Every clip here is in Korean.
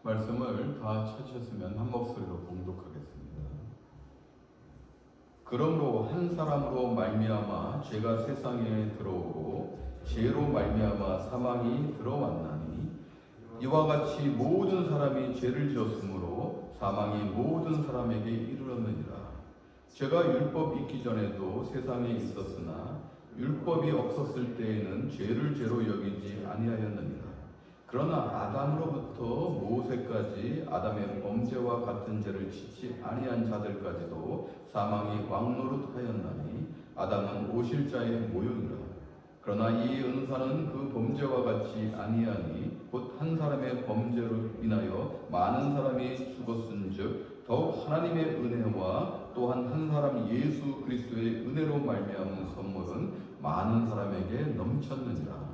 말씀을 다 찾으셨으면 한 목소리로 봉독하겠습니다. 그러므로 한 사람으로 말미암아 죄가 세상에 들어오고 죄로 말미암아 사망이 들어왔나니 이와 같이 모든 사람이 죄를 지었으므로 사망이 모든 사람에게 이르렀느니라. 죄가 율법 있기 전에도 세상에 있었으나 율법이 없었을 때에는 죄를 죄로 여기지 아니하였느니라. 그러나 아담으로부터 모세까지 아담의 범죄와 같은 죄를 짓지 아니한 자들까지도 사망이 왕노릇하였나니 아담은 오실 자의 모형이라. 그러나 이 은사는 그 범죄와 같이 아니하니 곧 한 사람의 범죄로 인하여 많은 사람이 죽었은즉 더욱 하나님의 은혜와 또한 한 사람 예수 그리스도의 은혜로 말미암은 선물은 많은 사람에게 넘쳤느니라.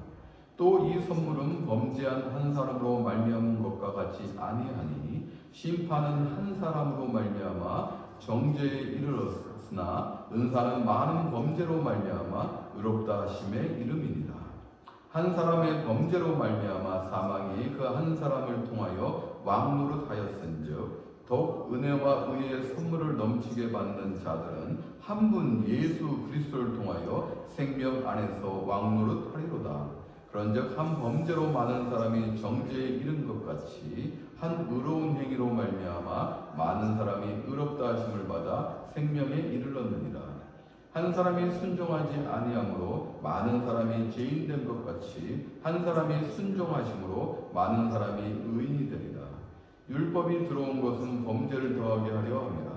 또 이 선물은 범죄한 한 사람으로 말미암은 것과 같이 아니하니 심판은 한 사람으로 말미암아 정죄에 이르렀으나 은사는 많은 범죄로 말미암아 의롭다 하심에 이름이니라. 한 사람의 범죄로 말미암아 사망이 그 한 사람을 통하여 왕노릇하였은즉 더욱 은혜와 의의 선물을 넘치게 받는 자들은 한 분 예수 그리스도를 통하여 생명 안에서 왕노릇하리로다. 그런즉 한 범죄로 많은 사람이 정죄에 이른 것 같이 한 의로운 행위로 말미암아 많은 사람이 의롭다 하심을 받아 생명에 이르렀느니라. 한 사람이 순종하지 아니함으로 많은 사람이 죄인 된 것 같이 한 사람이 순종하심으로 많은 사람이 의인이 되리라. 율법이 들어온 것은 범죄를 더하게 하려 함이라.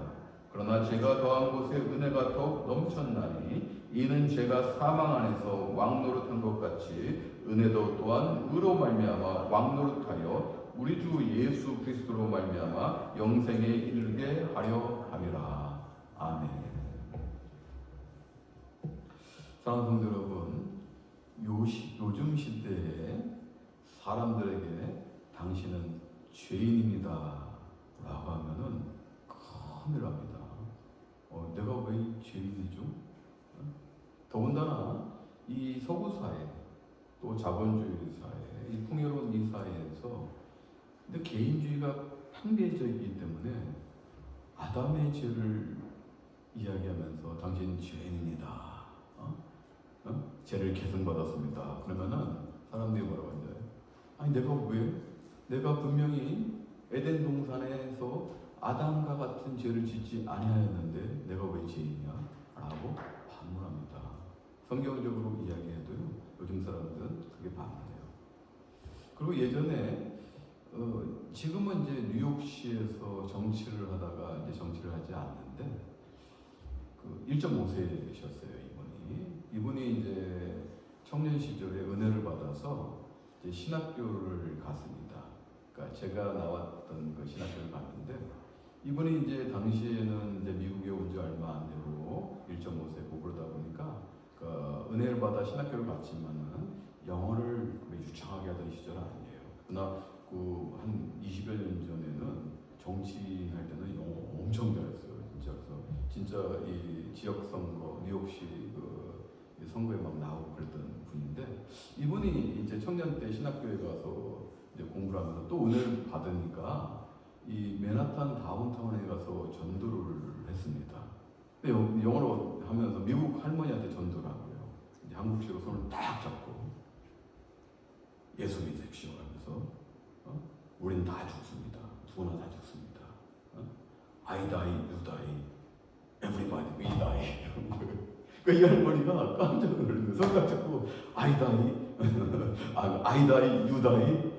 그러나 죄가 더한 곳에 은혜가 더욱 넘쳤나니 이는 죄가 사망 안에서 왕노릇한 것 같이 은혜도 또한 의로 말미암아 왕노릇하여 우리 주 예수 그리스도로 말미암아 영생에 이르게 하려 함이라. 아멘. 사랑하는 성도 여러분, 요즘 시대에 사람들에게 당신은 죄인입니다 라고 하면은 큰일 납니다. 내가 왜 죄인이죠? 더군다나 이 서구 사회, 또 자본주의 사회, 이 풍요로운 이 사회에서 근데 개인주의가 팽배해져 있기 때문에 아담의 죄를 이야기하면서 당신 죄인입니다. 죄를 계승받았습니다. 그러면은 사람들이 뭐라고 하는데, 아니 내가 왜? 내가 분명히 에덴 동산에서 아담과 같은 죄를 짓지 아니하였는데 내가 왜 죄인이야? 라고 반문합니다. 성경적으로 이야기해도요, 요즘 사람들은 그게 반문해요. 그리고 예전에 지금은 이제 뉴욕시에서 정치를 하다가 이제 정치를 하지 않는데 1.5세셨어요. 이분이 이제 청년 시절에 은혜를 받아서 이제 신학교를 갔습니다. 그러니까 제가 나왔던 그 신학교를 갔는데 이분이 이제 당시에는 이제 미국에 온 지 얼마 안 되고 1.5세고 그러다 보니까 그 은혜를 받아 신학교를 갔지만은 영어를 유창하게 하던 시절은 아니에요. 그러나 그 한 20여 년 전에는 정치할 때는 영어 엄청 잘했어요. 진짜. 그래서 진짜 이 지역 선거, 뉴욕시 선거에 막 나오고 그랬던 분인데 이분이 이제 청년 때 신학교에 가서 이제 공부를 하면서 또 은혜를 받으니까 이 맨하탄 다운타운에 가서 전도를 했습니다. 영어로 하면서 미국 할머니한테 전도를 하고요. 이제 한국식으로 손을 딱 잡고 예수 믿으십시오 하면서 우린 다 죽습니다. 누구나 다 죽습니다. I die, you die, everybody we die. 이 할머니가 깜짝 놀라서 손가지고 I die, I die, you die,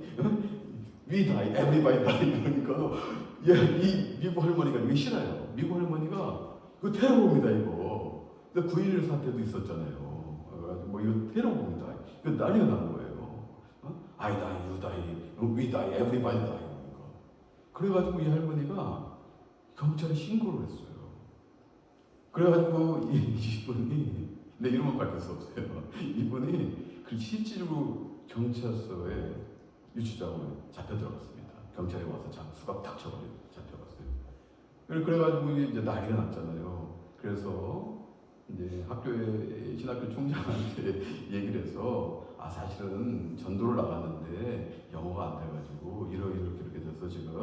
we die, everybody die. 그러니까 이 미국 할머니가 이게 싫어요. 미국 할머니가 그 테러입니다 이거. 근데 9.11 사태도 있었잖아요. 뭐 이거 테러입니다. 그 난리가 난 거예요. I die, you die, we die, everybody die. 그래가지고 이 할머니가 경찰에 신고를 했어요. 그래가지고 이분이 내 이름은 밝힐 수 없어요. 이분이 그 실제로 경찰서에 유치장으로 잡혀 들어갔습니다. 경찰이 와서 수갑 탁 쳐버리고 잡혀갔어요. 그래가지고 이제 난리가 났잖아요. 그래서 이제 학교에 신학교 총장한테 얘기를 해서 사실은 전도를 나갔는데 영어가 안 돼가지고 이렇게 돼서 지금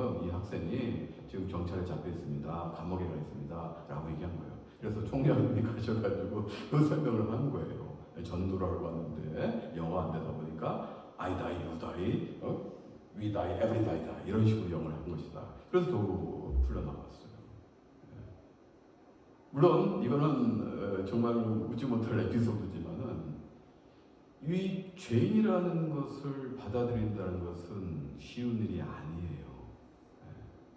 학생이 지금 경찰에 잡혀 있습니다. 감옥에 가 있습니다. 라고 얘기한 거예요. 그래서 총장님이 가셔가지고 그 설명을 한 거예요. 전도를 하러 왔는데 영어가 안 되다 보니까 I die, you die, we die, every die, die 이런 식으로 영어를 한 것이다. 그래서 겨우 풀려나갔어요. 물론 이거는 정말 웃지 못할 에피소드지만은 이 죄인이라는 것을 받아들인다는 것은 쉬운 일이 아니에요.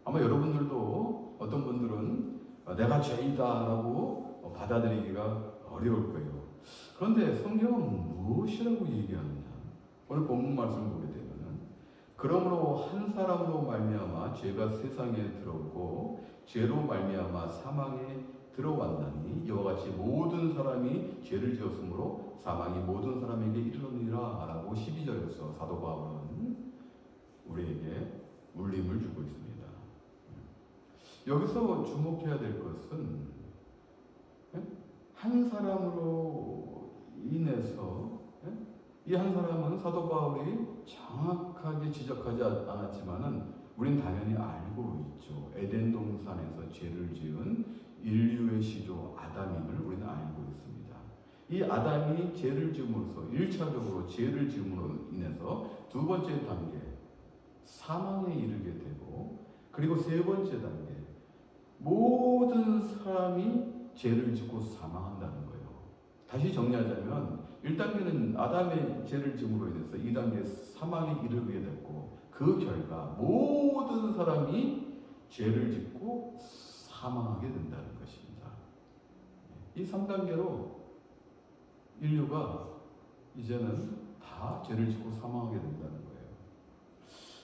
아마 여러분들도 어떤 분들은 내가 죄인이다라고 받아들이기가 어려울 거예요. 그런데 성경은 무엇이라고 얘기하느냐? 오늘 본문 말씀을 보게 되면은 그러므로 한 사람으로 말미암아 죄가 세상에 들어오고 죄로 말미암아 사망에 들어왔나니 이와 같이 모든 사람이 죄를 지었으므로 사망이 모든 사람에게 이르느니라 라고 12절에서 사도 바울은 우리에게 울림을 주고 있습니다. 여기서 주목해야 될 것은 한 사람으로 인해서 이 한 사람은 사도 바울이 정확하게 지적하지 않았지만은 우린 당연히 알고 있죠. 에덴 동산에서 죄를 지은 인류의 시조 아담임을 우리는 알고 있습니다. 이 아담이 죄를 지음으로써 1차적으로 죄를 지음으로 인해서 두 번째 단계 사망에 이르게 되고 그리고 세 번째 단계 모든 사람이 죄를 짓고 사망한다는 거예요. 다시 정리하자면 1단계는 아담의 죄를 지음으로 인해서 2단계 사망에 이르게 됐고 그 결과 모든 사람이 죄를 짓고 사망하게 된다는 것입니다. 이 3단계로 인류가 이제는 다 죄를 짓고 사망하게 된다는 거예요.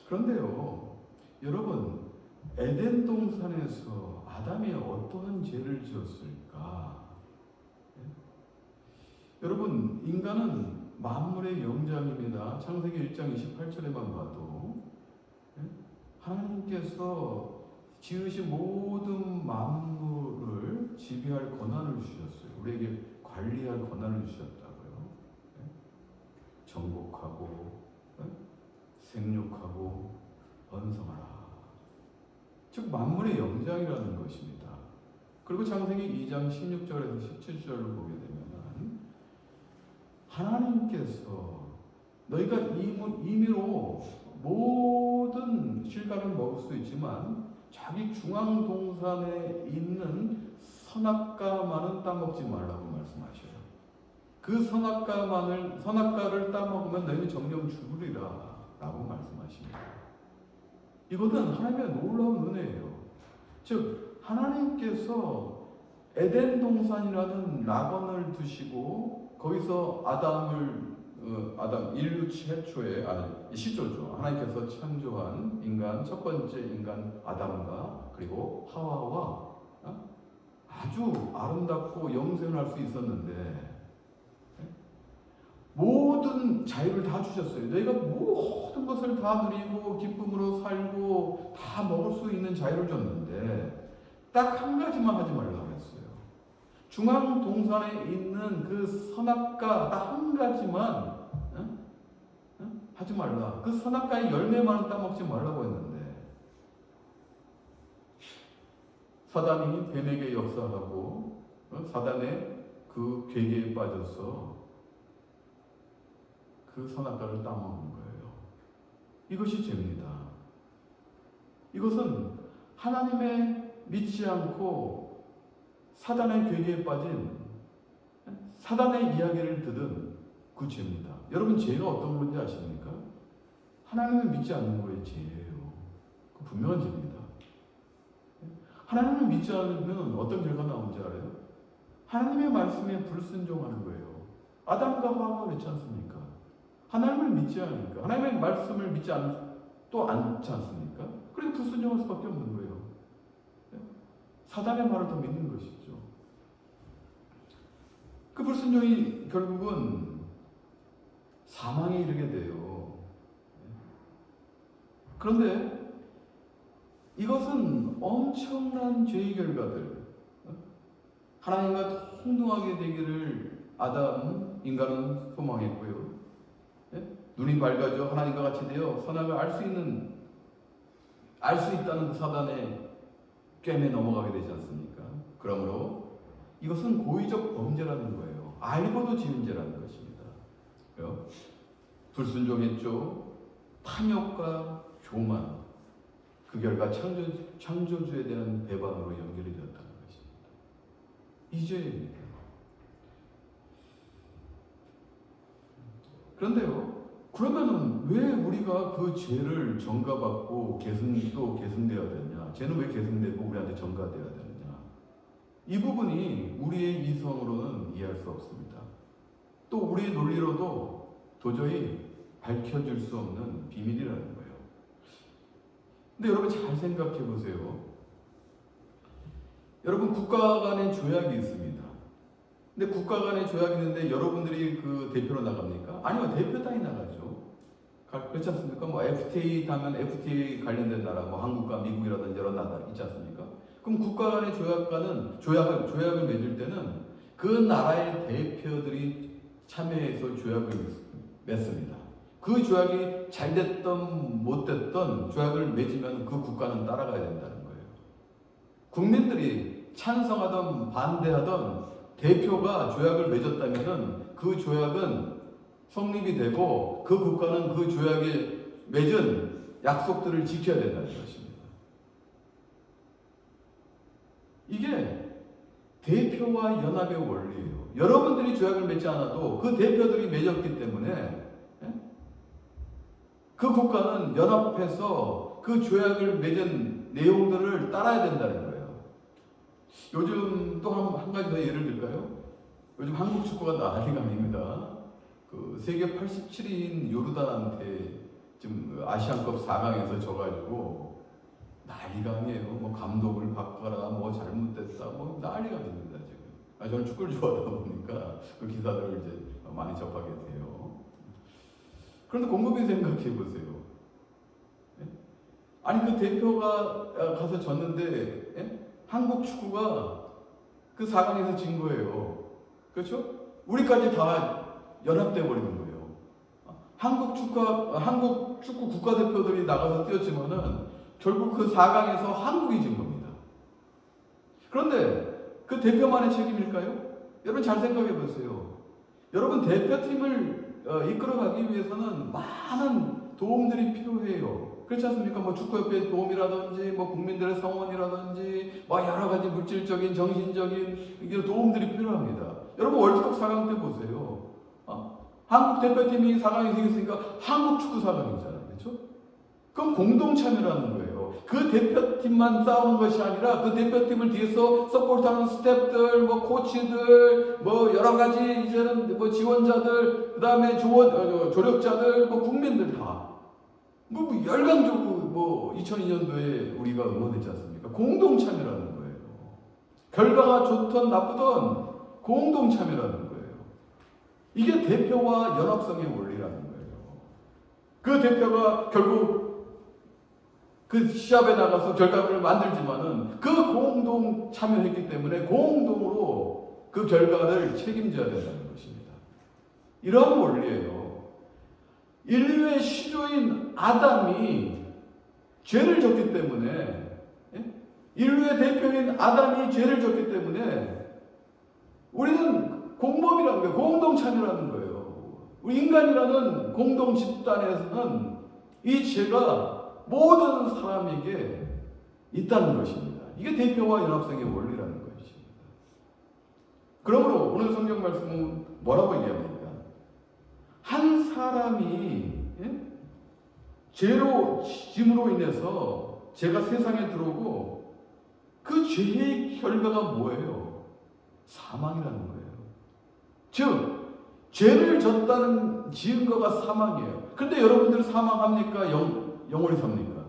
그런데요, 여러분, 에덴 동산에서 아담이 어떠한 죄를 지었을까? 여러분, 인간은 만물의 영장입니다. 창세기 1장 28절에만 봐도 하나님께서 지으신 모든 만물을 지배할 권한을 주셨어요. 우리에게 관리할 권한을 주셨다고요. 정복하고 생육하고 번성하라. 즉 만물의 영장이라는 것입니다. 그리고 창세기 2장 16절에서 17절을 보게 되면 하나님께서 너희가 임의로 모든 실과를 먹을 수 있지만 자기 중앙 동산에 있는 선악과만은 따먹지 말라고 말씀하셔요. 그 선악과를 따먹으면 너희는 정령 죽으리라 라고 말씀하십니다. 이것은 하나님의 놀라운 은혜예요. 즉 하나님께서 에덴 동산이라는 낙원을 두시고 거기서 아담 인류 최초의 시조죠. 하나님께서 창조한 인간 첫 번째 인간 아담과 그리고 하와와 아주 아름답고 영생할 수 있었는데 모든 자유를 다 주셨어요. 너희가 모든 것을 다 누리고 기쁨으로 살고 다 먹을 수 있는 자유를 줬는데 딱 한 가지만 하지 말라고 했어요. 중앙 동산에 있는 그 선악과 딱 한 가지만 하지 말라. 그 선악과의 열매만은 따먹지 말라고 했는데 사단이 뱀에게 역사하고 사단의 그 괴계에 빠져서 그 선악과를 따먹는 거예요. 이것이 죄입니다. 이것은 하나님의 믿지 않고 사단의 괴계에 빠진 사단의 이야기를 들은 그 죄입니다. 여러분 죄가 어떤 건지 아십니까? 하나님을 믿지 않는 거에 죄예요. 그 분명한 죄입니다. 하나님을 믿지 않으면 어떤 결과가 나오는지 알아요? 하나님의 말씀에 불순종하는 거예요. 아담과 하와가 그렇지 않습니까? 하나님을 믿지 않으니까 하나님의 말씀을 믿지 않지 않습니까? 그래서 불순종할 수밖에 없는 거예요. 사단의 말을 더 믿는 것이죠. 그 불순종이 결국은 사망에 이르게 돼요. 그런데 이것은 엄청난 죄의 결과들, 하나님과 동등하게 되기를 인간은 소망했고요. 눈이 밝아져 하나님과 같이 되어 선악을 알 수 있는 알 수 있다는 그 사단의 꿰매 넘어가게 되지 않습니까? 그러므로 이것은 고의적 범죄라는 거예요. 알고도 지은 죄라는 것입니다. 그래요? 불순종했죠. 탐욕과 교만, 그 결과 창조주에 대한 배반으로 연결이 되었다는 것입니다. 이 죄입니다. 그런데요, 그러면은 왜 우리가 그 죄를 전가받고 계승되어야 되느냐? 죄는 왜 계승되고 우리한테 전가되어야 되느냐? 이 부분이 우리의 이성으로는 이해할 수 없습니다. 또 우리의 논리로도 도저히 밝혀질 수 없는 비밀이라는 거예요. 근데 여러분 잘 생각해 보세요. 여러분 국가 간의 조약이 있습니다. 근데 국가 간의 조약이 있는데 여러분들이 그 대표로 나갑니까? 아니요, 대표단이 나가죠. 그렇지 않습니까? 뭐 FTA 가면 FTA 관련된 나라, 뭐 한국과 미국이라든지 여러 나라 있지 않습니까? 그럼 국가 간의 조약을 맺을 때는 그 나라의 대표들이 참여해서 조약을 맺습니다. 그 조약이 잘 됐던 못 됐던 조약을 맺으면 그 국가는 따라가야 된다는 거예요. 국민들이 찬성하던 반대하던 대표가 조약을 맺었다면 그 조약은 성립이 되고 그 국가는 그 조약에 맺은 약속들을 지켜야 된다는 것입니다. 이게 대표와 연합의 원리예요. 여러분들이 조약을 맺지 않아도 그 대표들이 맺었기 때문에 그 국가는 연합해서 그 조약을 맺은 내용들을 따라야 된다는 거예요. 요즘 또 한 가지 더 예를 들까요? 요즘 한국 축구가 난리가 아닙니다. 그 세계 87위인 요르단한테 지금 아시안컵 4강에서 져가지고 난리가 아니에요. 뭐 감독을 바꿔라, 뭐 잘못됐다, 뭐 난리가 아닙니다 지금. 저는 축구를 좋아하다 보니까 그 기사들을 이제 많이 접하게 돼요. 그런데 곰곰이 생각해 보세요. 아니 그 대표가 가서 졌는데 한국 축구가 그 4강에서 진 거예요. 그렇죠? 우리까지 다 연합돼 버리는 거예요. 한국 축구 국가대표들이 나가서 뛰었지만은 결국 그 4강에서 한국이 진 겁니다. 그런데 그 대표만의 책임일까요? 여러분 잘 생각해 보세요. 여러분 대표팀을 이끌어가기 위해서는 많은 도움들이 필요해요. 그렇지 않습니까? 뭐 축구협회 도움이라든지, 뭐 국민들의 성원이라든지, 뭐 여러 가지 물질적인, 정신적인 도움들이 필요합니다. 여러분 월드컵 4강 때 보세요. 한국 대표팀이 4강에 이겼으니까 한국 축구 4강이잖아요. 그렇죠? 그럼 공동 참여라는 거예요. 그 대표팀만 싸우는 것이 아니라 그 대표팀을 뒤에서 서포트하는 스태프들, 뭐 코치들, 뭐 여러 가지 이제는 뭐 지원자들, 그다음에 조력자들, 뭐 국민들 다. 뭐 열광적으로 뭐 2002년도에 우리가 응원했지 않습니까? 공동 참여라는 거예요. 결과가 좋든 나쁘든 공동 참여라는 거예요. 이게 대표와 연합성의 원리라는 거예요. 그 대표가 결국 그 시합에 나가서 결과를 만들지만은 그 공동 참여했기 때문에 공동으로 그 결과를 책임져야 된다는 것입니다. 이런 원리예요. 인류의 시조인 아담이 죄를 졌기 때문에, 인류의 대표인 아담이 죄를 졌기 때문에 우리는 공범이라는 거예요. 공동 참여라는 거예요. 우리 인간이라는 공동 집단에서는 이 죄가 모든 사람에게 있다는 것입니다. 이게 대표와 연합성의 원리라는 것입니다. 그러므로 오늘 성경 말씀은 뭐라고 얘기합니까? 한 사람이 죄로 짐으로 인해서 죄가 세상에 들어오고 그 죄의 결과가 뭐예요? 사망이라는 거예요. 즉 죄를 졌다는 지은 거가 사망이에요. 그런데 여러분들 사망합니까? 영원히 삽니까?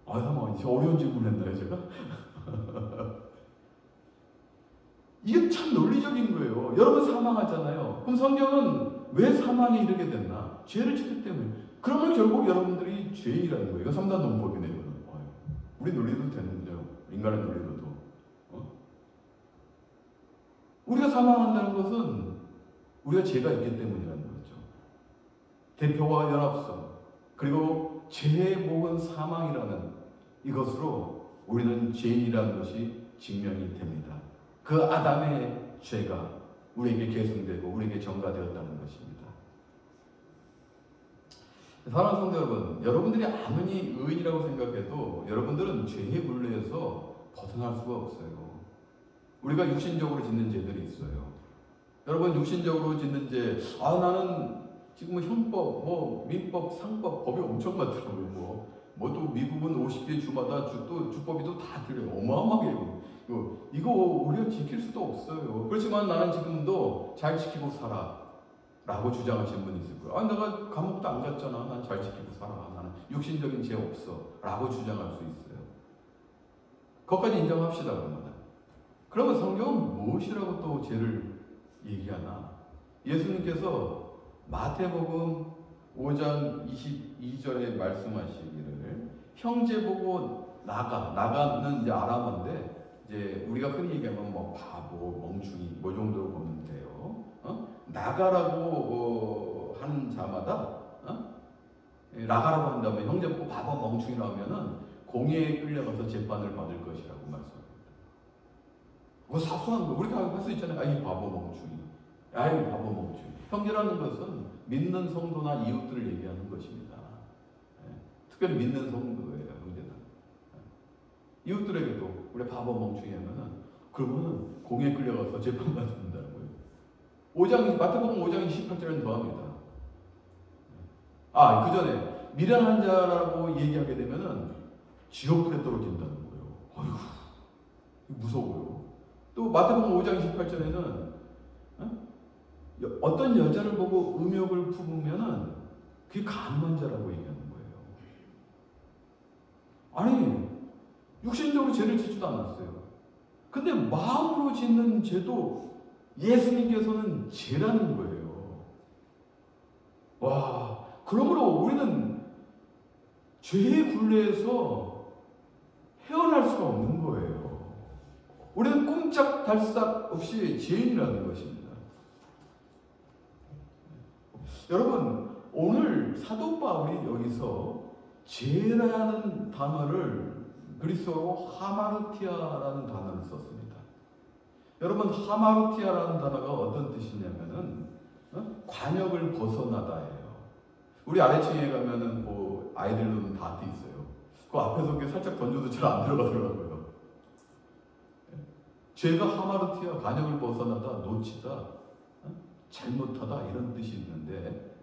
사망이지. 어려운 질문을 했나요 제가? 이게 참 논리적인 거예요. 여러분 사망하잖아요. 그럼 성경은 왜 사망에 이르게 됐나? 죄를 짓기 때문에. 그러면 결국 여러분들이 죄인이라는 거예요. 이거 3단 논법이네요. 우리 논리도 되는데요. 인간의 논리로도. 우리가 사망한다는 것은 우리가 죄가 있기 때문이라는 거죠. 대표와 연합성, 그리고 제목은 사망이라는 이것으로 우리는 죄인이라는 것이 증명이 됩니다. 그 아담의 죄가 우리에게 계승되고 우리에게 전가되었다는 것입니다. 사랑하는 성도 여러분, 여러분들이 아무리 의인이라고 생각해도 여러분들은 죄의 굴레에서 벗어날 수가 없어요. 우리가 육신적으로 짓는 죄들이 있어요. 여러분, 육신적으로 짓는 죄, 나는 지금 형법, 민법, 상법, 법이 엄청 많더라고요. 또 미국은 50개 주마다 주법이 또 다 틀려요. 어마어마하게. 이거 우리가 지킬 수도 없어요. 그렇지만 나는 지금도 잘 지키고 살아 라고 주장하시는 분이 있을 거예요. 내가 감옥도 안 갔잖아. 난 잘 지키고 살아. 나는 육신적인 죄 없어 라고 주장할 수 있어요. 그것까지 인정합시다. 그러면 성경은 무엇이라고 또 죄를 얘기하나? 예수님께서 마태복음 5장 22절에 말씀하시기를 형제 보고 나가는 이제 아람어인데 이제 우리가 흔히 얘기하면 바보, 멍충이 정도로 보면 돼요. 나가라고 하는 자마다 나가라고 한다면 형제 보고 바보, 멍충이라고 하면은 공회에 끌려가서 재판을 받을 것이라고 말씀합니다. 그거 사소한 거 우리가 할 수 있잖아요. 이 바보 멍충이, 이 바보 멍충이. 형제라는 것은 믿는 성도나 이웃들을 얘기하는 것입니다. 특별히 믿는 성도예요, 형제는. 이웃들에게도 우리 바보 멍충이 하면은 그러면은 공회에 끌려가서 재판 받는다는 거예요. 마태복음 5장 28절은 더합니다. 그 전에 미련한 자라고 얘기하게 되면은 지옥불에 떨어진다는 거예요. 어휴, 무서워요. 또 마태복음 5장 28절에는 어떤 여자를 보고 음욕을 품으면은 그게 간음한 자라고 얘기하는 거예요. 아니, 육신적으로 죄를 짓지도 않았어요. 근데 마음으로 짓는 죄도 예수님께서는 죄라는 거예요. 그러므로 우리는 죄의 굴레에서 헤어날 수가 없는 거예요. 우리는 꼼짝달싹 없이 죄인이라는 것입니다. 여러분, 오늘 사도 바울이 여기서 죄라는 단어를 그리스어로 하마르티아라는 단어를 썼습니다. 여러분, 하마르티아라는 단어가 어떤 뜻이냐면은 관역을 벗어나다예요. 우리 아래층에 가면은 아이들로는 다트 있어요. 그 앞에서 살짝 던져도 잘 안 들어가더라고요. 죄가 하마르티아, 관역을 벗어나다, 놓치다, 잘못하다 이런 뜻이 있는데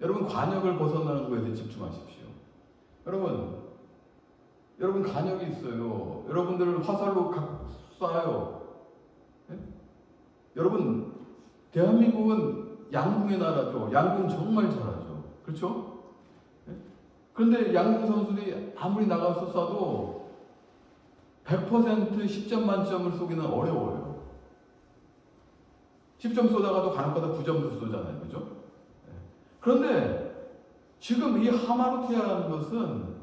여러분 관역을 벗어나는 것에 집중하십시오. 여러분 관역이 있어요. 여러분들 화살로 쏴요. 여러분 대한민국은 양궁의 나라죠. 양궁 정말 잘하죠. 그렇죠? 그런데 양궁 선수들이 아무리 나가서 쏴도 100% 10점 만점을 쏘기는 어려워요. 10점 쏘다가도 간혹가다 9점도 쏘잖아요. 그죠? 그런데 지금 이 하마르티아라는 것은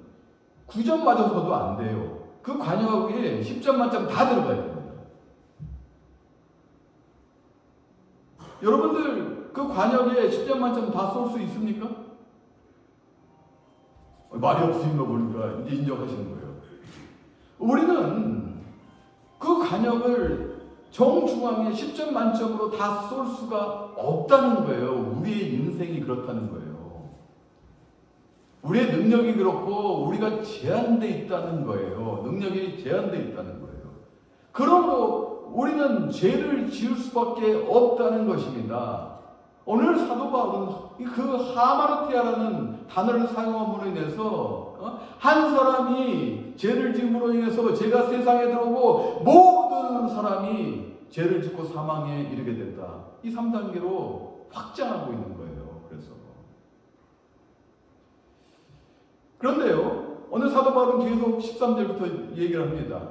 9점 맞아서도 안 돼요. 그 관역에 10점 만점 다 들어가야 됩니다. 여러분들 그 관역에 10점 만점 다 쏠 수 있습니까? 말이 없으신 거 보니까 이제 인정하시는 거예요. 우리는 그 관역을 정중앙에 10점 만점으로 다 쏠 수가 없다는 거예요. 우리의 인생이 그렇다는 거예요. 우리의 능력이 그렇고 우리가 제한되어 있다는 거예요. 능력이 제한되어 있다는 거예요. 그러므로 우리는 죄를 지을 수밖에 없다는 것입니다. 오늘 사도 바울은 그 하마르티아라는 단어를 사용함으로 인해서 한 사람이 죄를 지음으로 인해서 죄가 세상에 들어오고 모든 사람이 죄를 짓고 사망에 이르게 됐다. 이 3단계로 확장하고 있는 거예요. 그런데요, 오늘 사도 바울은 계속 13절부터 얘기를 합니다.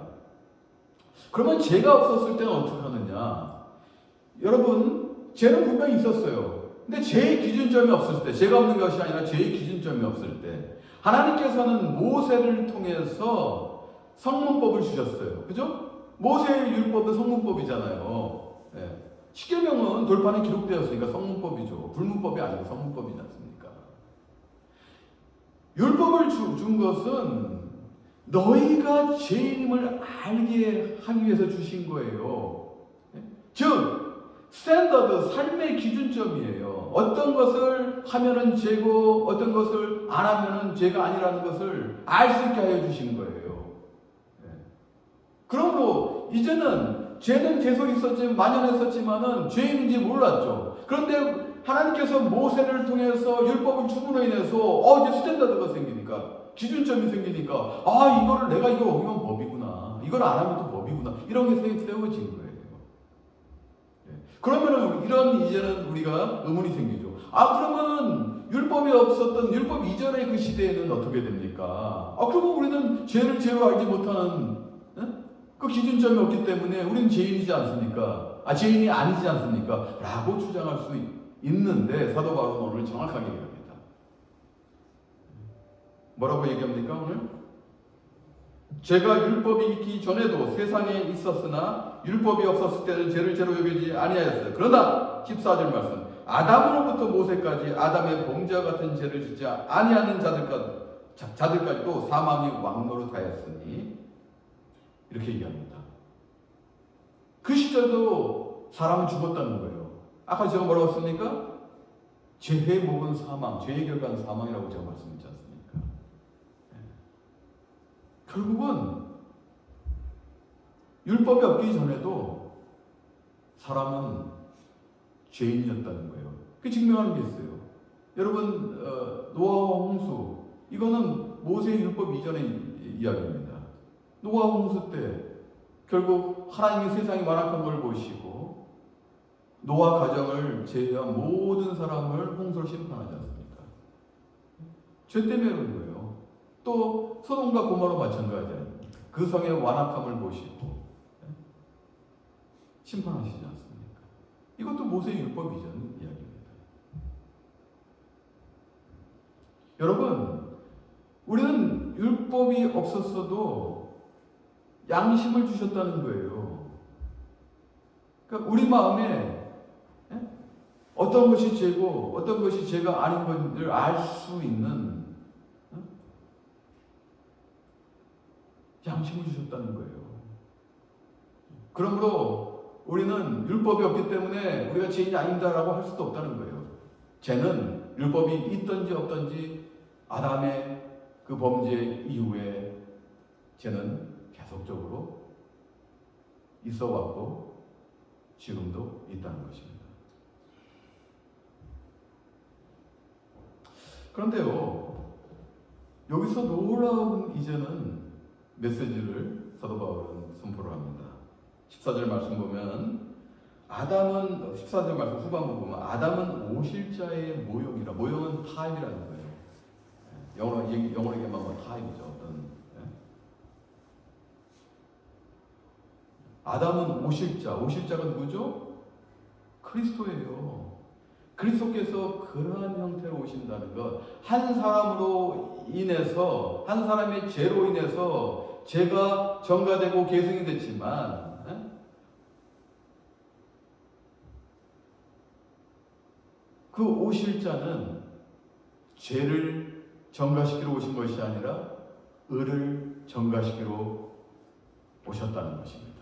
그러면 죄가 없었을 때는 어떻게 하느냐? 여러분, 죄는 분명히 있었어요. 근데 죄의 기준점이 없을 때, 죄가 없는 것이 아니라 죄의 기준점이 없을 때, 하나님께서는 모세를 통해서 성문법을 주셨어요. 그죠? 모세의 율법은 성문법이잖아요. 십계명은 돌판에 기록되었으니까 성문법이죠. 불문법이 아니고 성문법이지 않습니까? 율법을 준 것은 너희가 죄인임을 알게 하기 위해서 주신 거예요. 즉 스탠더드, 삶의 기준점이에요. 어떤 것을 하면은 죄고 어떤 것을 안 하면은 죄가 아니라는 것을 알 수 있게 하여 주신 거예요. 그러므로 이제는 죄는 계속 만연했었지만은 죄인인지 몰랐죠. 그런데 하나님께서 모세를 통해서 율법을 줌으로 인해서 이제 스탠다드가 생기니까, 기준점이 생기니까, 이거를 내가 이거 어기면 법이구나, 이걸 안 하면 또 법이구나, 이런 게 세워진 거예요. 그러면은 이제는 우리가 의문이 생기죠. 그러면 율법이 없었던 율법 이전의 그 시대에는 어떻게 됩니까? 그러면 우리는 죄를 죄로 알지 못하는 그 기준점이 없기 때문에 우리는 죄인이지 않습니까? 죄인이 아니지 않습니까? 라고 주장할 수 있는데 사도 바울은 오늘 정확하게 얘기합니다. 뭐라고 얘기합니까 오늘? 제가 율법이 있기 전에도 세상에 있었으나 율법이 없었을 때는 죄를 죄로 여기지 아니하였어요. 그러나 14절 말씀, 아담으로부터 모세까지 아담의 범죄와 같은 죄를 짓지 아니하는 자들까지도 사망이 왕노릇하였으니, 이렇게 얘기합니다. 그 시절도 사람은 죽었다는 거예요. 아까 제가 뭐라고 했습니까? 죄의 목은 사망, 죄의 결과는 사망이라고 제가 말씀드렸지 않습니까? 결국은 율법이 없기 전에도 사람은 죄인이었다는 거예요. 그 증명하는 게 있어요. 여러분, 노아와 홍수, 이거는 모세의 율법 이전의 이야기입니다. 노아 홍수 때 결국 하나님이 세상이 완악한 걸 보시고 노아 가정을 제외한 모든 사람을 홍수로 심판하지 않습니까? 죄 때문에 그런 거예요. 또 소돔과 고모라 마찬가지예요. 그 성의 완악함을 보시고 심판하시지 않습니까? 이것도 모세의 율법 이전 이야기입니다. 여러분, 우리는 율법이 없었어도 양심을 주셨다는 거예요. 그러니까 우리 마음에 어떤 것이 죄고 어떤 것이 죄가 아닌 것을 알 수 있는 양심을 주셨다는 거예요. 그러므로 우리는 율법이 없기 때문에 우리가 죄인이 아닙니다라고 할 수도 없다는 거예요. 죄는 율법이 있든지 없든지 아담의 그 범죄 이후에 죄는 계속적으로 있어 왔고 지금도 있다는 것입니다. 그런데요, 여기서 놀라운 이제는 메시지를 사도 바울은 선포를 합니다. 14절 말씀 보면 아담은 14절 말씀 후반부 보면 아담은 오실자의 모형이라, 모형은 타입이라는 거예요. 영어로 얘기하면 타입이죠. 아담은 오실자, 오실자가 누구죠? 그리스도예요. 그리스도께서 그러한 형태로 오신다는 것, 한 사람으로 인해서, 한 사람의 죄로 인해서 죄가 전가되고 계승이 됐지만, 그 오실 자는 죄를 전가시키러 오신 것이 아니라 의를 전가시키러 오셨다는 것입니다.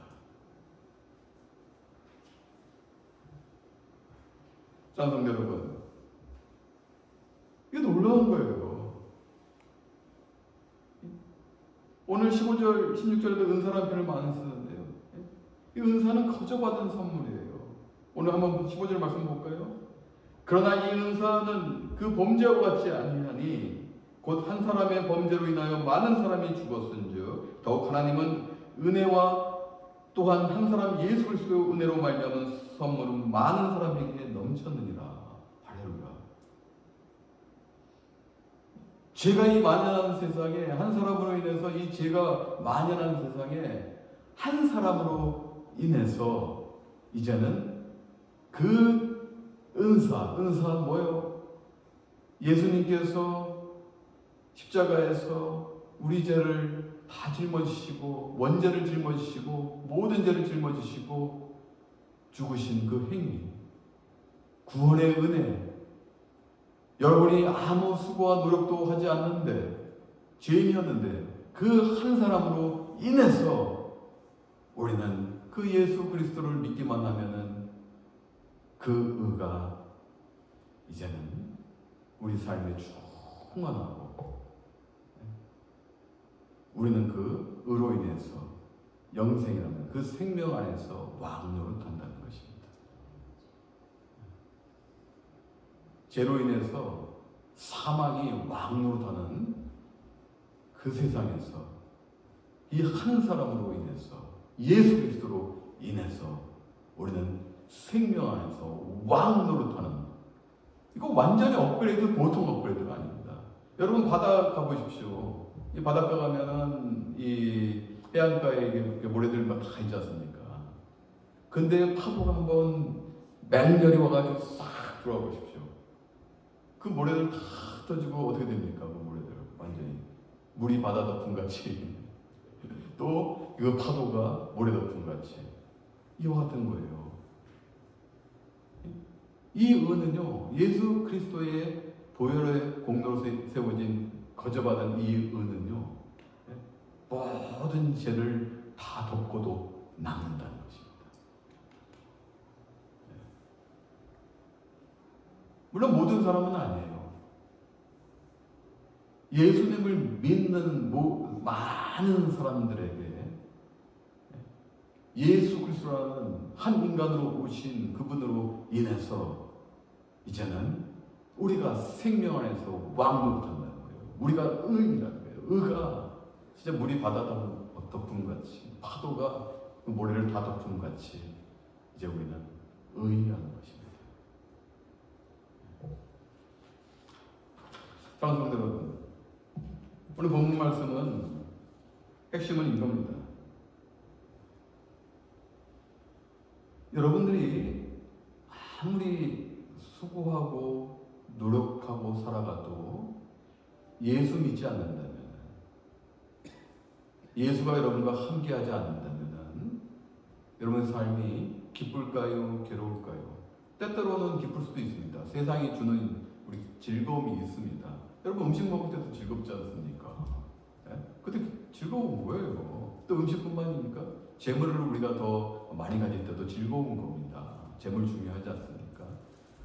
성도 여러분, 이게 놀라운 거예요. 오늘 15절, 16절에도 은사라는 표현을 많이 쓰는데요. 이 은사는 거저 받은 선물이에요. 오늘 한번 15절 말씀 볼까요? 그러나 이 은사는 그 범죄와 같지 아니하니 곧 한 사람의 범죄로 인하여 많은 사람이 죽었은즉 더욱 하나님은 은혜와 또한 한 사람 예수 그리스도의 은혜로 말미암은 선물은 많은 사람에게 넘쳤느니라. 할렐루야. 죄가 이 만연한 세상에, 한 사람으로 인해서 이 죄가 만연한 세상에 한 사람으로 인해서 이제는 그 은사는 뭐예요? 예수님께서 십자가에서 우리 죄를 다 짊어지시고 원죄를 짊어지시고 모든 죄를 짊어지시고 죽으신 그 행위, 구원의 은혜, 여러분이 아무 수고와 노력도 하지 않는데 죄인이었는데 그 한 사람으로 인해서 우리는 그 예수 그리스도를 믿기만 하면은 그 의가 이제는 우리 삶에 충만하고 우리는 그 의로 인해서 영생이라는 그 생명 안에서 왕노릇한다는 것입니다. 죄로 인해서 사망이 왕노릇하는 그 세상에서 이 한 사람으로 인해서 예수 그리스도로 인해서 우리는 생명 안에서 왕노릇하는, 이거 완전히 업그레이드, 보통 업그레이드가 아닙니다. 여러분 바다 가보십시오. 이 바닷가 가면은 이 해안가에 모래들 막 다 있지 않습니까? 근데 파도가 한번 맹렬히 와가지고 싹 들어와 보십시오. 그 모래들 다 터지고 어떻게 됩니까? 그 모래들 완전히 물이 바다 덮음 같이 또 그 파도가 모래 덮음 같이 이와 같은 거예요. 이 은은요, 예수 그리스도의 보혈의 공로로 세워진 거저받은 이 은은요, 모든 죄를 다 덮고도 남는다는 것입니다. 물론 모든 사람은 아니에요. 예수님을 믿는 많은 사람들에게 예수 그리스도라는 한 인간으로 오신 그분으로 인해서 이제는 우리가 생명 안에서 왕노릇한다는 거예요. 우리가 의인이라는 거예요. 의가 진짜 물이 바다 덮음 같이, 파도가 그 모래를 다 덮음 같이 이제 우리는 의인이라는 것입니다. 사랑하는 성도 여러분, 오늘 본문 말씀은 핵심은 이겁니다. 여러분들이 아무리 수고하고 노력하고 살아가도 예수 믿지 않는다면, 예수가 여러분과 함께하지 않는다면 여러분의 삶이 기쁠까요? 괴로울까요? 때때로는 기쁠 수도 있습니다. 세상이 주는 우리 즐거움이 있습니다. 여러분 음식 먹을 때도 즐겁지 않습니까? 네? 근데 즐거운 뭐예요? 또 음식뿐만입니까? 재물을 우리가 더 많이 가질 때도 즐거운 겁니다. 재물 중요하지 않습니까?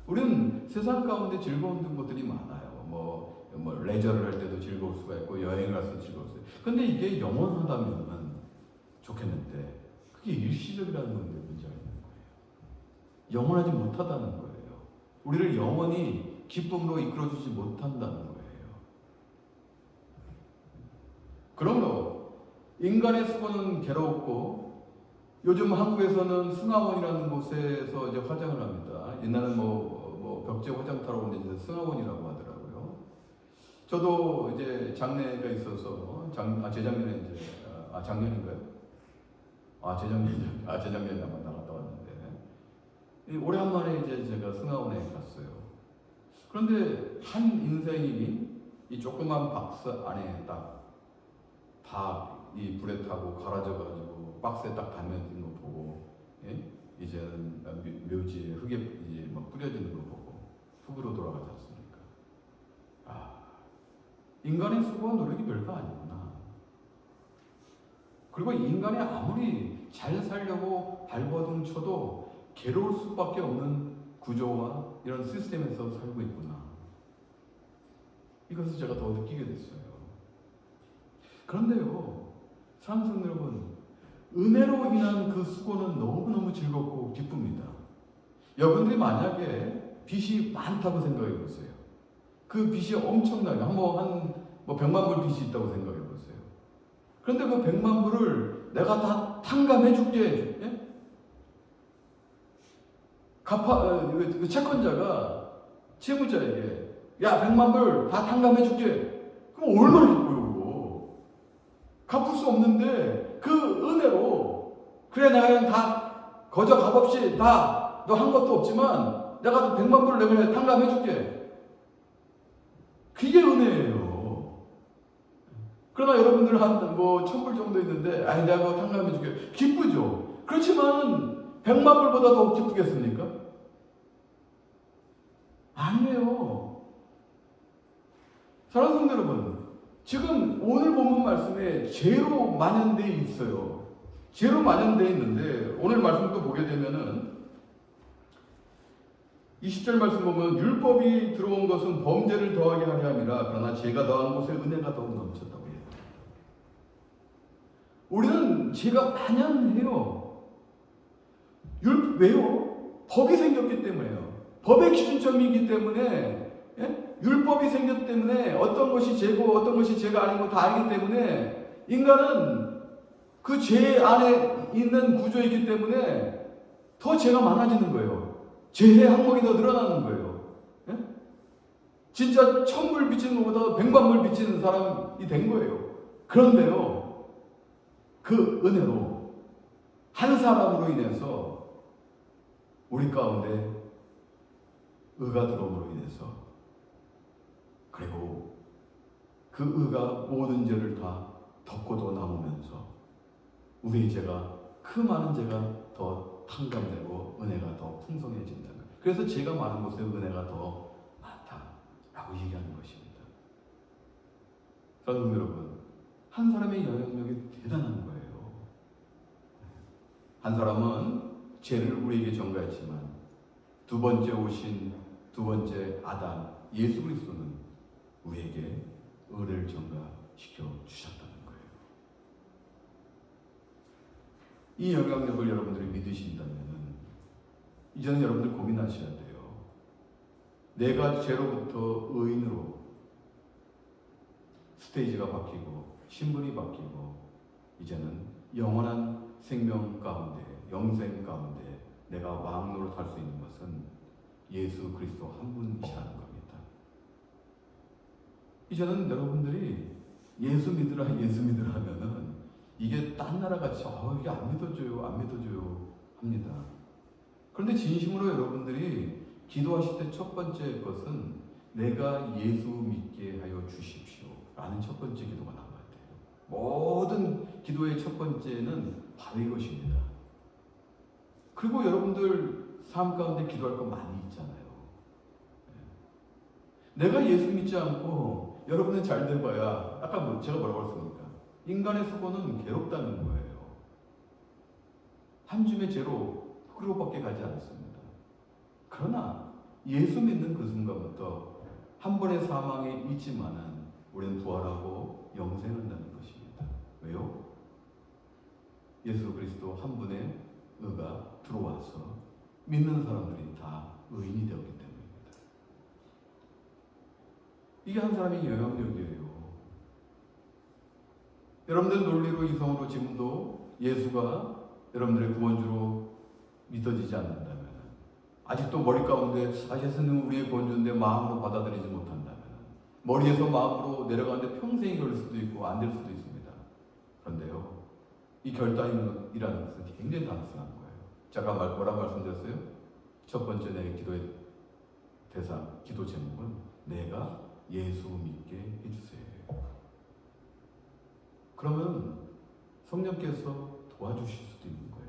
우리는 세상 가운데 즐거운 것들이 많아요. 뭐 레저를 할 때도 즐거울 수가 있고 여행을 할 때도 즐거울 수 있고. 근데 이게 영원하다면 좋겠는데 그게 일시적이라는 건데 문제가 있는 거예요. 영원하지 못하다는 거예요. 우리를 영원히 기쁨으로 이끌어주지 못한다는 거예요. 그러므로 인간의 수고는 괴롭고, 요즘 한국에서는 승하원이라는 곳에서 이제 화장을 합니다. 옛날은 벽제 화장터라고 하는데 이제 승하원이라고 하더라고요. 저도 이제 장례가 있어서 재작년에 이제 작년인가요? 재작년에 한번 나갔다 왔는데 오랜만에 이제 제가 승하원에 갔어요. 그런데 한 인생이 이 조그만 박스 안에 딱 이 불에 타고 갈아져가지고 박스에 딱 담겨진 거 보고, 이제는 묘지에 흙에 이제 막 뿌려지는 거 보고 흙으로 돌아가지 않습니까? 인간의 수고와 노력이 별거 아니구나. 그리고 인간이 아무리 잘 살려고 발버둥 쳐도 괴로울 수밖에 없는 구조와 이런 시스템에서 살고 있구나. 이것을 제가 더 느끼게 됐어요. 그런데요, 사랑하는 여러분, 은혜로 인한 그 수고는 너무너무 즐겁고 기쁩니다. 여러분들이 만약에 빚이 많다고 생각해 보세요. 그 빚이 엄청나게 한 100만 불 빚이 있다고 생각해 보세요. 그런데 그 100만 불을 내가 다 탕감해 줄게. 그 채권자가 채무자에게 야 100만 불 다 탕감해 줄게. 그럼 얼마나 기뻐요. 갚을 수 없는데 그 은혜로 그래 내가 그냥 다 거저 값없이 다 너 한 것도 없지만 내가 100만 불을 내가 탕감해 줄게. 그게 은혜예요. 그러나 여러분들 한 1000불 정도 있는데 내가 그거 탕감해 줄게. 기쁘죠. 그렇지만 100만 불보다 더 기쁘겠습니까? 아니에요. 사랑하는 성도 여러분, 지금 오늘 본문 말씀에 죄로 만연되어 있어요. 죄로 만연되어 있는데 오늘 말씀 또 보게 되면은 20절 말씀 보면 율법이 들어온 것은 범죄를 더하게 하려 함이라 그러나 죄가 더한 곳에 은혜가 더욱 넘쳤다고 해요. 우리는 죄가 만연해요. 왜요? 법이 생겼기 때문에요. 법의 기준점이기 때문에, 율법이 생겼기 때문에 어떤 것이 죄고 어떤 것이 죄가 아닌 거 다 알기 때문에 인간은 그 죄 안에 있는 구조이기 때문에 더 죄가 많아지는 거예요. 죄의 항목이 더 늘어나는 거예요. 진짜 천불 비치는 것보다 백만불 비치는 사람이 된 거예요. 그런데요, 그 은혜로 한 사람으로 인해서 우리 가운데 의가 들어옴으로 인해서, 그리고 그 의가 모든 죄를 다 덮고도 남으면서 우리의 죄가, 그 많은 죄가 더 탕감되고 은혜가 더 풍성해진다. 그래서 죄가 많은 곳에 은혜가 더 많다라고 얘기하는 것입니다. 여러분, 한 사람의 영향력이 대단한 거예요. 한 사람은 죄를 우리에게 전가했지만 두 번째 오신 두 번째 아담 예수 그리스도는 우리에게 의를 전가시켜 주셨다는 거예요. 이 영향력을 여러분들이 믿으신다면 이제는 여러분들 고민하셔야 돼요. 내가 죄로부터 의인으로 스테이지가 바뀌고 신분이 바뀌고 이제는 영원한 생명 가운데, 영생 가운데 내가 왕노를 탈 수 있는 것은 예수 그리스도 한 분이시라는 겁니다. 이제는 여러분들이 예수 믿으라 하면은 이게 딴 나라 같이 이게 안 믿어줘요 합니다. 그런데 진심으로 여러분들이 기도하실 때 첫 번째 것은 내가 예수 믿게 하여 주십시오 라는 첫 번째 기도가 나와야 돼요. 모든 기도의 첫 번째는 바로 이것입니다. 그리고 여러분들 삶 가운데 기도할 거 많이 있잖아요. 내가 예수 믿지 않고 여러분은 잘 돼봐야 아까 제가 뭐라고 했습니까? 인간의 수고는 괴롭다는 거예요. 한 줌의 죄로 흙으로밖에 가지 않습니다. 그러나 예수 믿는 그 순간부터 한 번의 사망에 있지만은 우리는 부활하고 영생한다는 것입니다. 왜요? 예수 그리스도 한 분의 의가 들어와서 믿는 사람들이 다 의인이 되었기 때문입니다. 이게 한 사람의 영향력이에요. 여러분들 논리로 이성으로 지금도 예수가 여러분들의 구원주로 믿어지지 않는다면, 아직도 머리 가운데 예수님 우리의 구원주인데 마음으로 받아들이지 못한다면, 머리에서 마음으로 내려가는데 평생이 걸릴 수도 있고 안 될 수도 있습니다. 그런데요, 이 결단이라는 것은 굉장히 단순한 거예요. 제가 뭐라고 말씀드렸어요? 첫 번째 내 기도의 대상, 기도 제목은 내가 예수 믿게 해주세요. 그러면 성령께서 도와주실 수도 있는 거예요.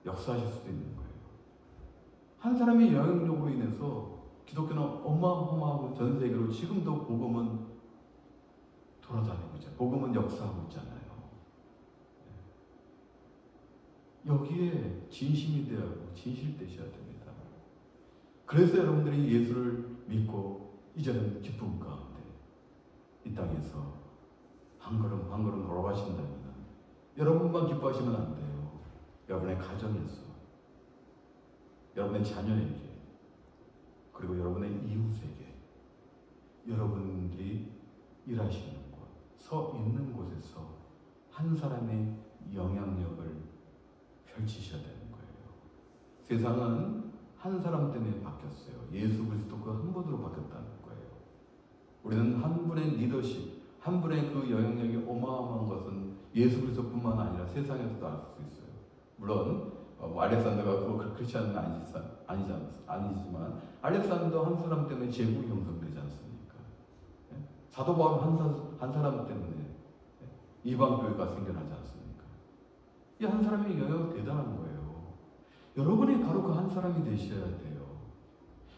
역사하실 수도 있는 거예요. 한 사람의 영향력으로 인해서 기독교는 어마어마하고 전 세계로 지금도 복음은 돌아다니고 있잖아요. 복음은 역사하고 있잖아요. 여기에 진심이 되어야 하고 진실되셔야 됩니다. 그래서 여러분들이 예수를 믿고 이제는 기쁨 가운데 이 땅에서 한 걸음 한 걸음 걸어가신다면 여러분만 기뻐하시면 안 돼요. 여러분의 가정에서, 여러분의 자녀에게, 그리고 여러분의 이웃에게, 여러분들이 일하시는 곳, 서 있는 곳에서 한 사람의 영향력을 펼치셔야 되는 거예요. 세상은 한 사람 때문에 바뀌었어요. 예수 그리스도 그 한 분으로 바뀌었다는 거예요. 우리는 한 분의 리더십, 한 분의 그 영향력이 어마어마한 것은 예수 그리스도뿐만 아니라 세상에서도 알 수 있어요. 물론 알렉산더가 크리스천은 아니지만 알렉산더 한 사람 때문에 제국이 형성되지 않습니까? 사도 바울 한 사람 때문에 이방 교회가 생겨나지 않습니까? 이 한 사람의 영향이 대단한 거예요. 여러분이 바로 그 한 사람이 되셔야 돼요.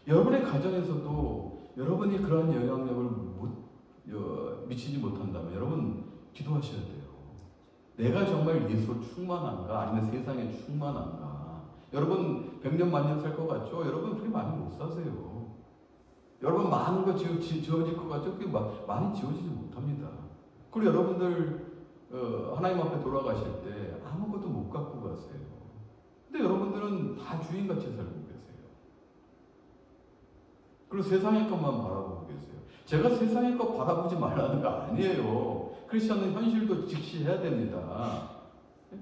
여러분의 가정에서도 여러분이 그런 영향력을 미치지 못한다면 여러분 기도하셔야 돼요. 내가 정말 예수로 충만한가 아니면 세상에 충만한가. 여러분 100년 만년 살 것 같죠? 여러분 그렇게 많이 못 사세요. 여러분 많은 거 지어질 것 같죠? 그게 많이 지어지지 못합니다. 그리고 여러분들 하나님 앞에 돌아가실 때 아무것도 못 갖고 가세요. 근데 여러분들은 다 주인같이 살고 계세요. 그리고 세상의 것만 바라보고 계세요. 제가 세상의 것 바라보지 말라는 거 아니에요. 크리스천은 현실도 직시해야 됩니다.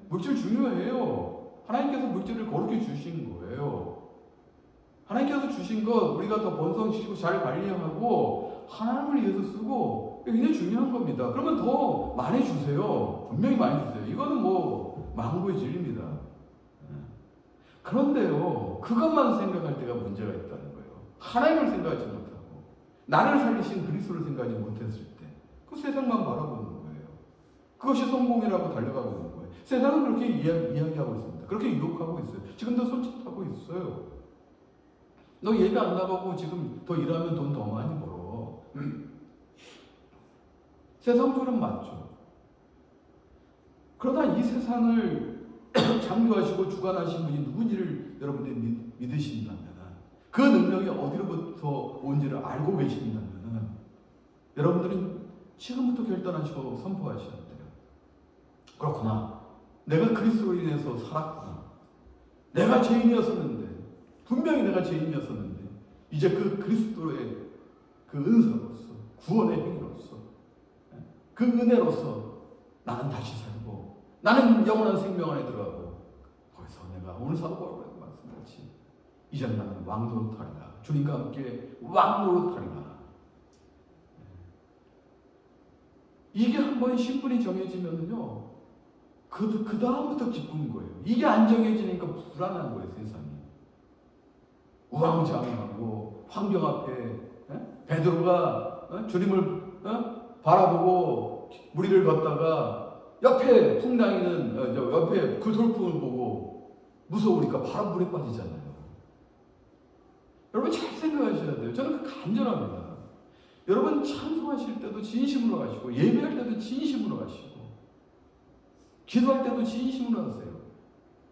물질 중요해요. 하나님께서 물질을 그렇게 주신 거예요. 하나님께서 주신 것 우리가 더 번성시키고 잘 관리하고 하나님을 위해서 쓰고 굉장히 중요한 겁니다. 그러면 더 많이 주세요. 분명히 많이 주세요. 이거는 뭐 망고의 진리입니다. 그런데요, 그것만 생각할 때가 문제가 있다는 거예요. 하나님을 생각하지 못하고 나를 살리신 그리스도를 생각하지 못했을 때 그 세상만 바라보는 거예요. 그것이 성공이라고 달려가고 있는 거예요. 세상은 그렇게 이야기하고 있습니다. 그렇게 유혹하고 있어요. 지금도 손짓하고 있어요. 너 예배 안 나가고 지금 더 일하면 돈 더 많이 벌어. 세상적으로는 맞죠. 그러나 이 세상을 창조하시고 주관하신 분이 누군지를 여러분들이 믿으신다면, 그 능력이 어디로부터 온지를 알고 계신다면 여러분들은 지금부터 결단하시고 선포하셔야 돼요. 그렇구나. 내가 그리스도로 인해서 살았구나. 내가 죄인이었었는데, 분명히 내가 죄인이었었는데 이제 그 그리스도의 그 은사로서, 구원의 행위로서, 그 은혜로서 나는 다시 살고 나는 영원한 생명 안에 들어가고 거기서 내가 오늘 사도 바울의 말씀같이 이제 나는 왕노릇하리라. 주님과 함께 왕노릇하리라. 이게 한번 신분이 정해지면요, 그 다음부터 기쁜 거예요. 이게 안 정해지니까 불안한 거예요, 세상이. 우왕좌왕하고 환경 앞에 베드로가 주님을 바라보고 무리를 걷다가 옆에 풍랑이는 옆에 그 돌풍을 보고 무서우니까 바로 물에 빠지잖아요. 여러분 잘 생각하셔야 돼요. 저는 그 간절합니다. 여러분 찬송하실 때도 진심으로 하시고 예배할 때도 진심으로 하시고 기도할 때도 진심으로 하세요.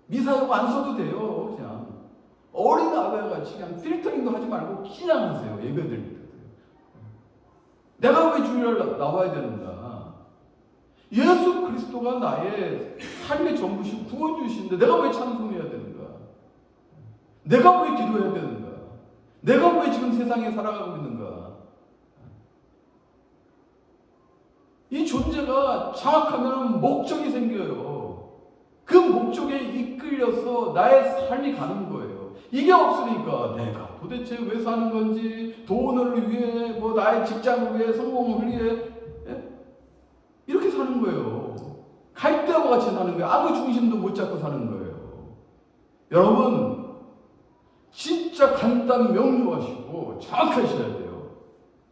미사여고 안 써도 돼요. 그냥 어린 아베같이 그냥 필터링도 하지 말고 그냥 하세요. 예배 드릴 때도. 내가 왜 주일날 나와야 되는가? 예수 그리스도가 나의 삶의 전부시고 구원 주시는데 내가 왜 찬송해야 되는가? 내가 왜 기도해야 되는가? 내가 왜 지금 세상에 살아가고 있는가? 이 존재가 정확하면 목적이 생겨요. 그 목적에 이끌려서 나의 삶이 가는 거예요. 이게 없으니까 내가 도대체 왜 사는 건지, 돈을 위해, 뭐 나의 직장을 위해, 성공을 위해, 이렇게 사는 거예요. 갈대와 같이 사는 거예요. 아무 중심도 못 잡고 사는 거예요. 여러분 진짜 간단 명료하시고 정확하셔야 돼요.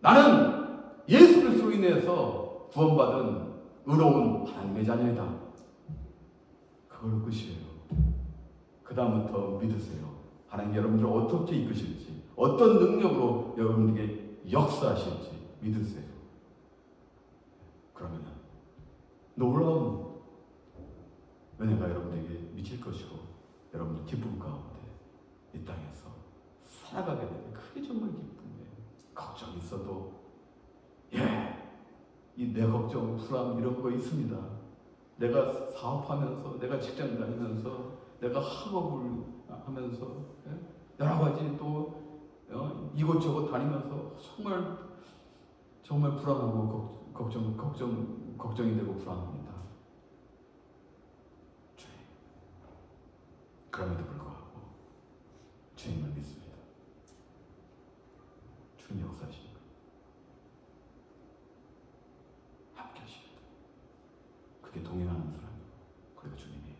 나는 예수 그리스도로 인해서 구원받은 의로운 하나님의 자녀이다. 그걸로 끝이에요. 그 다음부터 믿으세요. 하나님 여러분들을 어떻게 이끄실지, 어떤 능력으로 여러분에게 역사하실지 믿으세요. 그러면 놀라운 은혜가 여러분에게 미칠 것이고 여러분들 기쁨 가운데 이 땅에서 살아가게 되면 그게 정말 기쁨이에요. 걱정이 있어도 이 내 걱정, 불안 이런 거 있습니다. 내가 사업하면서, 내가 직장 다니면서, 내가 학업을 하면서 여러 가지 또 이곳저곳 다니면서 정말 불안하고 걱정이 되고 불안합니다. 주님, 그럼에도 불구하고 주님을 믿습니다. 주님 역사하십니다. 함께 하십니다. 그게 동행하는 사람, 그리고 주님이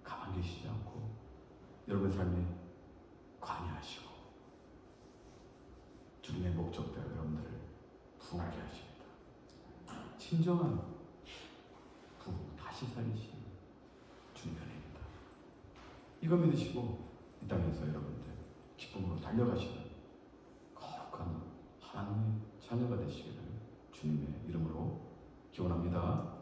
가만히 계시지 않고 여러분의 삶에 관여하시고 주님의 목적대로 여러분들을 부흥하게 하십니다. 진정한 부흥, 다시 살리시는 주님의 은혜입니다. 이거 믿으시고 이 땅에서 여러분들 기쁨으로 달려가시는 거룩한 하나님의 자녀가 되시기를 주님의 이름으로 기원합니다.